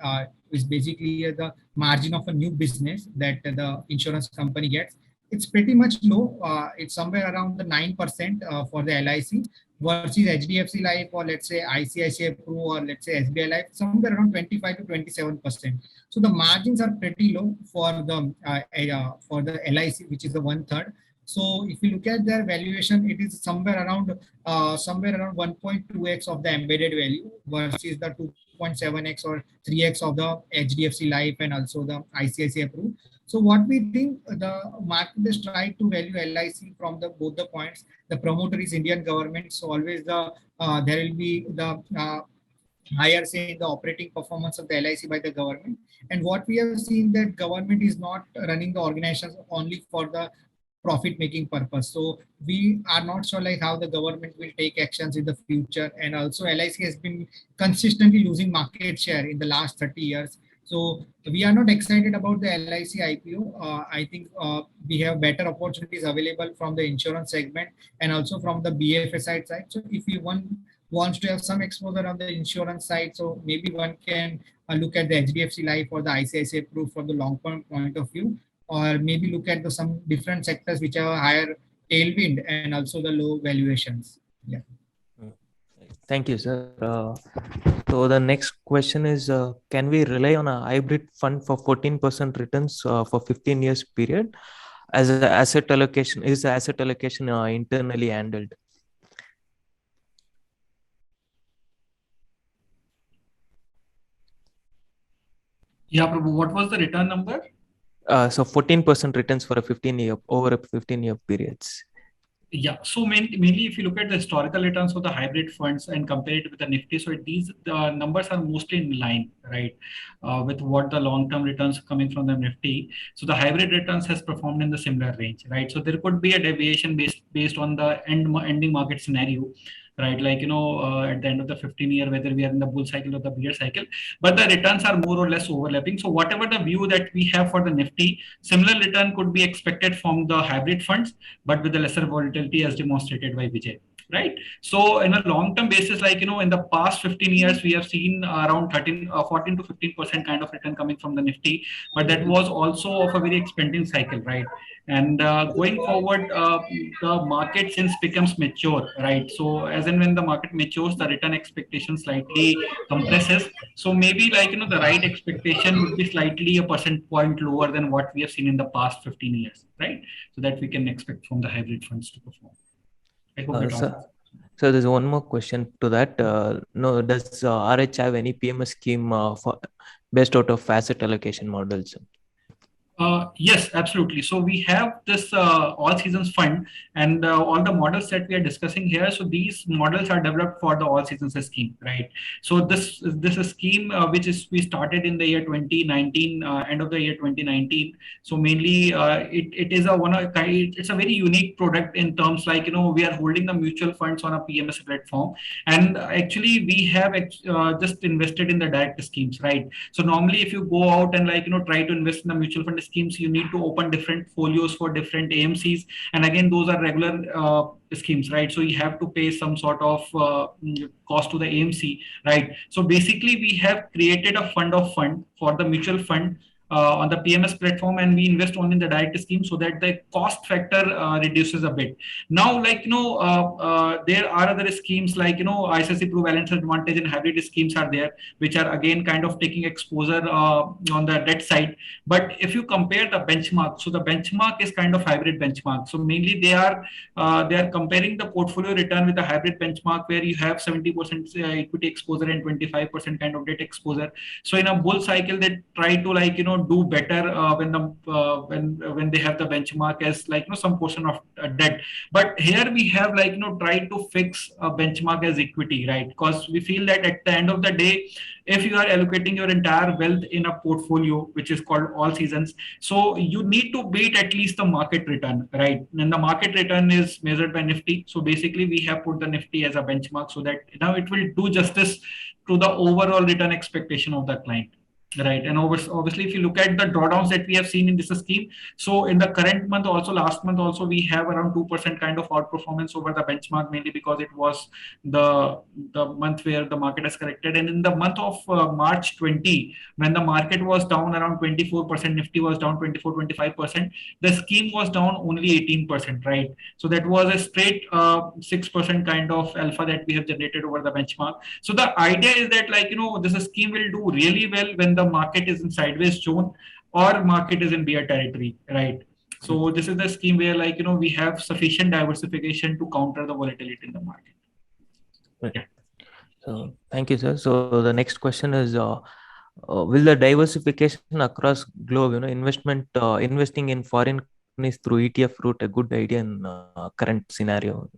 is basically the margin of a new business that the insurance company gets. It's pretty much low. It's somewhere around the 9% for the LIC versus HDFC Life, or let's say ICICI Pro, or let's say SBI Life, somewhere around 25 to 27%. So the margins are pretty low for the LIC, which is the 1/3. So if you look at their valuation, it is somewhere around 1.2x of the embedded value versus the 2.7x or 3x of the HDFC Life and also the ICICI Pro. So what we think, the market is trying to value LIC from both the points. The promoter is Indian government, so always there will be the higher say in the operating performance of the LIC by the government. And what we have seen, that government is not running the organizations only for the profit making purpose. So we are not sure like how the government will take actions in the future. And also LIC has been consistently losing market share in the last 30 years. So we are not excited about the LIC IPO. I think we have better opportunities available from the insurance segment and also from the BFSI side. So if you wants to have some exposure on the insurance side, so maybe one can look at the HDFC Life or the ICICI Proof from the long-term point of view, or maybe look at the some different sectors which have a higher tailwind and also the low valuations. Yeah. Thank you, sir. So the next question is, can we rely on a hybrid fund for 14% returns for 15 years period as an asset allocation? Is the asset allocation internally handled? Yeah, Prabhu, what was the return number? So 14% returns for a 15-year over a 15-year periods. Yeah, so mainly if you look at the historical returns of the hybrid funds and compare it with the Nifty, so these numbers are mostly in line, right, with what the long-term returns coming from the Nifty. So the hybrid returns has performed in the similar range, right? So there could be a deviation based on the ending market scenario, right? Like, at the end of the 15-year, whether we are in the bull cycle or the bear cycle, but the returns are more or less overlapping. So whatever the view that we have for the Nifty, similar return could be expected from the hybrid funds, but with the lesser volatility as demonstrated by Vijay, right? So in a long-term basis, like, in the past 15 years, we have seen around 14 to 15% kind of return coming from the Nifty, but that was also of a very expanding cycle, right? And going forward, the market since becomes mature, right? So as and when the market matures, the return expectation slightly compresses. So maybe, like, the right expectation would be slightly a percent point lower than what we have seen in the past 15 years, right? So that we can expect from the hybrid funds to perform. I hope that answers. So there's one more question to that. No, does RH have any PMS scheme for based out of asset allocation models? Yes, absolutely. So we have this all seasons fund, and all the models that we are discussing here. So these models are developed for the all seasons scheme, right? So this is a scheme which is we started in the year 2019, end of the year 2019. So mainly it is it's a very unique product in terms, like, we are holding the mutual funds on a PMS platform, and actually we have just invested in the direct schemes, right? So normally if you go out and, like, try to invest in the mutual fund schemes, you need to open different folios for different AMCs, and again those are regular schemes, right? So you have to pay some sort of cost to the AMC, right? So basically we have created a fund for the mutual fund on the PMS platform, and we invest only in the direct scheme so that the cost factor reduces a bit. Now, like, there are other schemes like, ICICI Pro Balance Advantage and hybrid schemes are there, which are again kind of taking exposure on the debt side. But if you compare the benchmark, so the benchmark is kind of hybrid benchmark. So mainly they are comparing the portfolio return with a hybrid benchmark where you have 70% equity exposure and 25% kind of debt exposure. So in a bull cycle, they try to, like, do better when they have the benchmark as, like, some portion of debt. But here we have, like, tried to fix a benchmark as equity, right? Because we feel that at the end of the day, if you are allocating your entire wealth in a portfolio which is called all seasons, so you need to beat at least the market return, right? And the market return is measured by Nifty. So basically we have put the Nifty as a benchmark so that now it will do justice to the overall return expectation of the client. Right. And obviously, if you look at the drawdowns that we have seen in this scheme, so in the current month, also last month, also we have around 2% kind of outperformance over the benchmark, mainly because it was the month where the market has corrected. And in the month of March 20, when the market was down around 24%, Nifty was down 24-25%, the scheme was down only 18%, right? So that was a straight 6% kind of alpha that we have generated over the benchmark. So the idea is that, like, this scheme will do really well when the market is in sideways zone or market is in bear territory, right? So this is the scheme where, like, we have sufficient diversification to counter the volatility in the market. Yeah. So thank you, sir. So the next question is, will the diversification across globe, investing in foreign companies through ETF route a good idea in current scenario?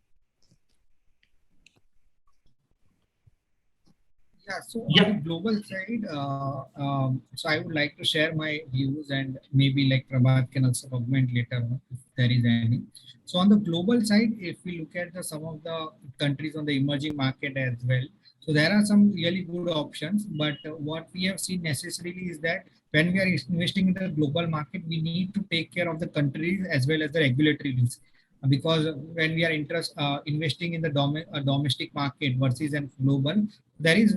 Yeah, so on the global side, so I would like to share my views, and maybe, like, Prabhat can also augment later on if there is any. So on the global side, if we look at some of the countries on the emerging market as well, So there are some really good options, but what we have seen necessarily is that when we are investing in the global market, we need to take care of the countries as well as the regulatory risk. Because when we are investing in the domestic market versus and global, there is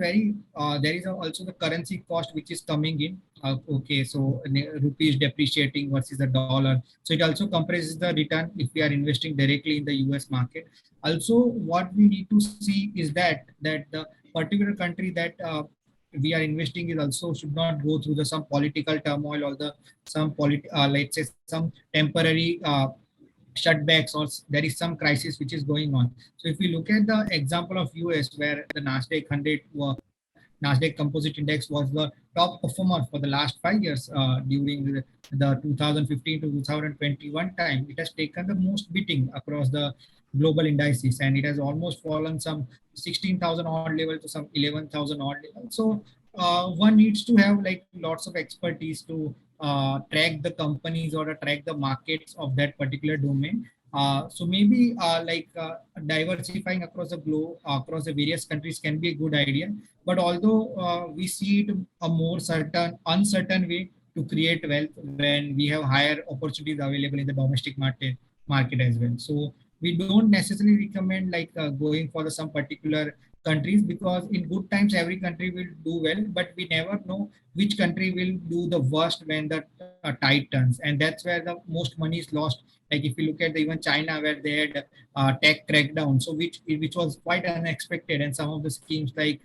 also the currency cost which is coming in. Okay, so rupee is depreciating versus the dollar, so it also compresses the return if we are investing directly in the US market. Also, what we need to see is that the particular country that we are investing in also should not go through the some political turmoil or the let's say some temporary shutbacks, or there is some crisis which is going on. So if we look at the example of US, where the Nasdaq 100 Nasdaq Composite Index was the top performer for the last 5 years during the 2015 to 2021 time. It has taken the most beating across the global indices, and it has almost fallen some 16,000 odd level to some 11,000 odd level. So one needs to have like lots of expertise to track the companies or track the markets of that particular domain. So maybe diversifying across the globe, across the various countries can be a good idea. But although we see it a more uncertain way to create wealth when we have higher opportunities available in the domestic market as well. So we don't necessarily recommend like going for some particular countries, because in good times every country will do well, but we never know which country will do the worst when the tide turns, and that's where the most money is lost. Like if you look at even China, where they had tech crackdown, so which was quite unexpected, and some of the schemes like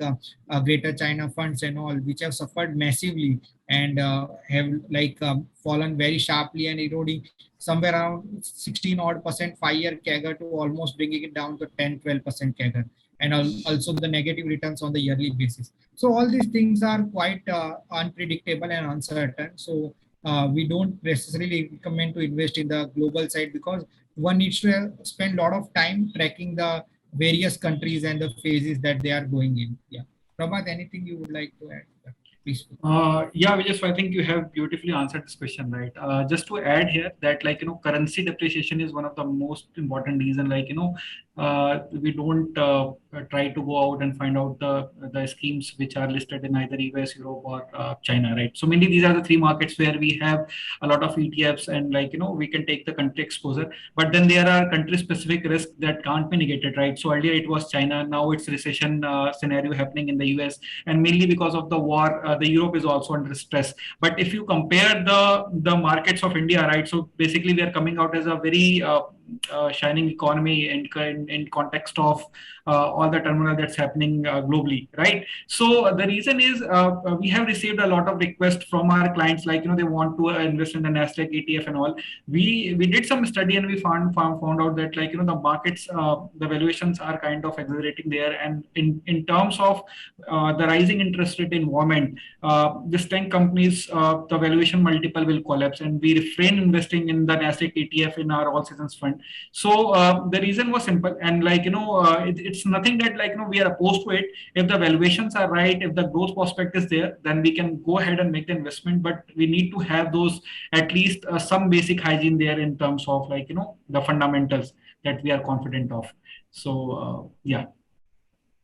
Greater China funds and all, which have suffered massively and have fallen very sharply and eroding somewhere around 16 odd percent 5 year CAGR to almost bringing it down to 10-12% CAGR, and also the negative returns on the yearly basis. So all these things are quite unpredictable and uncertain. So we don't necessarily recommend to invest in the global side, because one needs to spend a lot of time tracking the various countries and the phases that they are going in. Yeah. Prabhat, anything you would like to add? Please. Yeah, Vijay, so I think you have beautifully answered this question, right? Just to add here that, currency depreciation is one of the most important reason, we don't try to go out and find out the schemes which are listed in either US, Europe, or China, right? So mainly these are the three markets where we have a lot of ETFs, and we can take the country exposure, but then there are country specific risks that can't be negated, right? So earlier it was China, now it's recession scenario happening in the US, and mainly because of the war, the Europe is also under stress. But if you compare the markets of India, right, so basically we are coming out as a very shining economy in context of all the turmoil that's happening globally, right? So the reason is we have received a lot of requests from our clients, they want to invest in the Nasdaq ETF and all. We did some study, and we found out that the markets, the valuations are kind of exaggerating there, and in terms of the rising interest rate environment, this 10 companies, the valuation multiple will collapse, and we refrain investing in the Nasdaq ETF in our all seasons fund. So the reason was simple, and it's nothing that we are opposed to it. If the valuations are right, if the growth prospect is there, then we can go ahead and make the investment. But we need to have those at least some basic hygiene there in terms of the fundamentals that we are confident of. So yeah.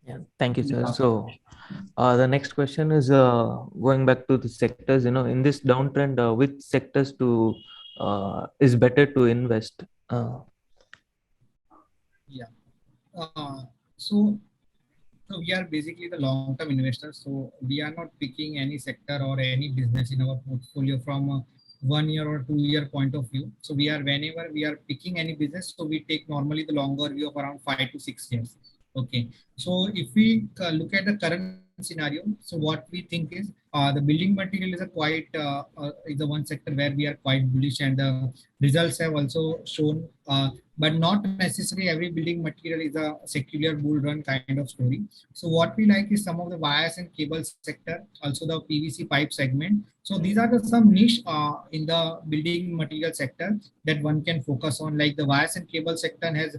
Yeah, thank you, sir. So the next question is going back to the sectors. In this downtrend, which sectors is better to invest? Yeah. So we are basically the long-term investors. So we are not picking any sector or any business in our portfolio from a 1 year or 2 year point of view. So whenever we are picking any business, so we take normally the longer view of around 5 to 6 years. Okay. So if we look at the current scenario, so what we think is the building material is is the one sector where we are quite bullish, and the results have also shown, but not necessarily every building material is a secular bull run kind of story. So what we like is some of the wires and cables sector, also the PVC pipe segment. So these are some niche in the building material sector that one can focus on. Like the wires and cable sector has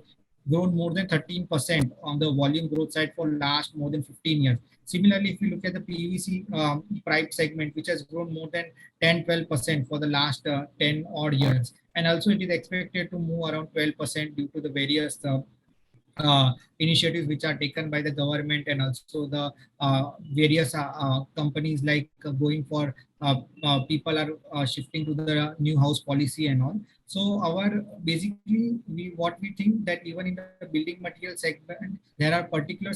grown more than 13% on the volume growth side for last more than 15 years. Similarly, if you look at the PVC pipe segment, which has grown more than 10-12% for the last 10 odd years, and also it is expected to move around 12% due to the various initiatives which are taken by the government, and also the various companies like going for people are shifting to the new house policy and all. So our basically what we think that even in the building material segment there are particular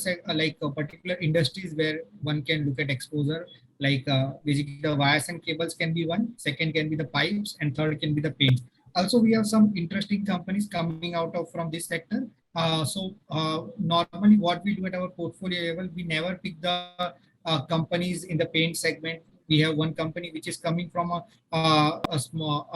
particular industries where one can look at exposure, like basically the wires and cables can be one, second can be the pipes, and third can be the paints. Also we have some interesting companies coming out of from this sector. Normally what we do at our portfolio level, we never pick the companies in the paint segment. We have one company which is coming from a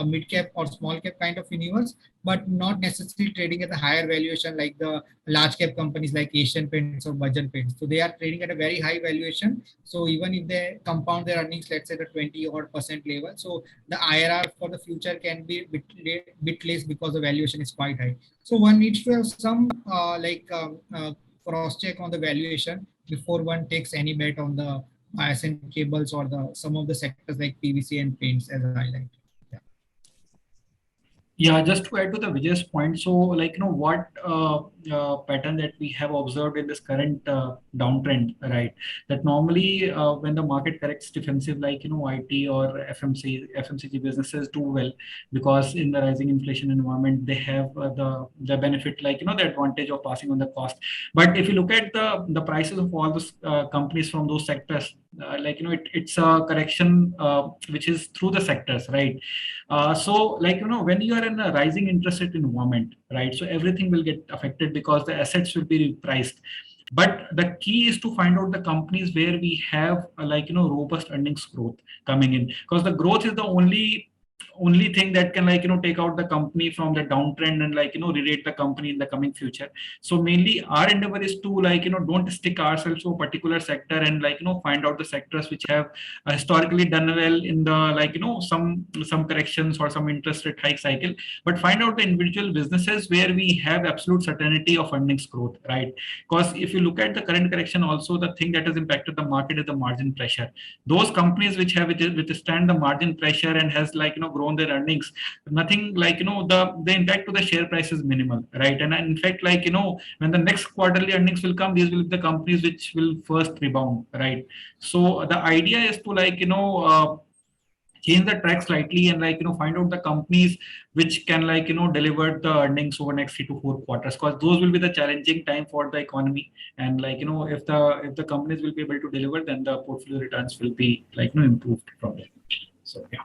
mid cap or small cap kind of universe, but not necessarily trading at the higher valuation like the large cap companies like Asian Paints or Bajan Paints. So they are trading at a very high valuation. So even if they compound their earnings, let's say the 20 odd % level, so the IRR for the future can be bit less because the valuation is quite high. So one needs to have some cross check on the valuation before one takes any bet on the wires and cables or the some of the sectors like PVC and paints as I highlighted. Yeah, just to add to the Vijay's point, so like what pattern that we have observed in this current downtrend, right? That normally when the market corrects defensive, like IT or FMCG businesses do well, because in the rising inflation environment they have the benefit, like the advantage of passing on the cost. But if you look at the prices of all those companies from those sectors, it's a correction which is through the sectors, right? So when you are in a rising interest rate environment, right, so everything will get affected because the assets will be repriced. But the key is to find out the companies where we have robust earnings growth coming in, because the growth is the only thing that can take out the company from the downtrend and re-rate the company in the coming future. So mainly our endeavor is to don't stick ourselves to a particular sector, and find out the sectors which have historically done well in the some corrections or some interest rate hike cycle, but find out the individual businesses where we have absolute certainty of earnings growth, right? Because if you look at the current correction, also the thing that has impacted the market is the margin pressure. Those companies which have withstand the margin pressure and has grown their earnings, nothing the impact to the share price is minimal, right? And in fact, when the next quarterly earnings will come, these will be the companies which will first rebound, right? So the idea is to change the track slightly and find out the companies which can deliver the earnings over next 3 to 4 quarters, because those will be the challenging time for the economy. And if the companies will be able to deliver, then the portfolio returns will be improved from there. So yeah.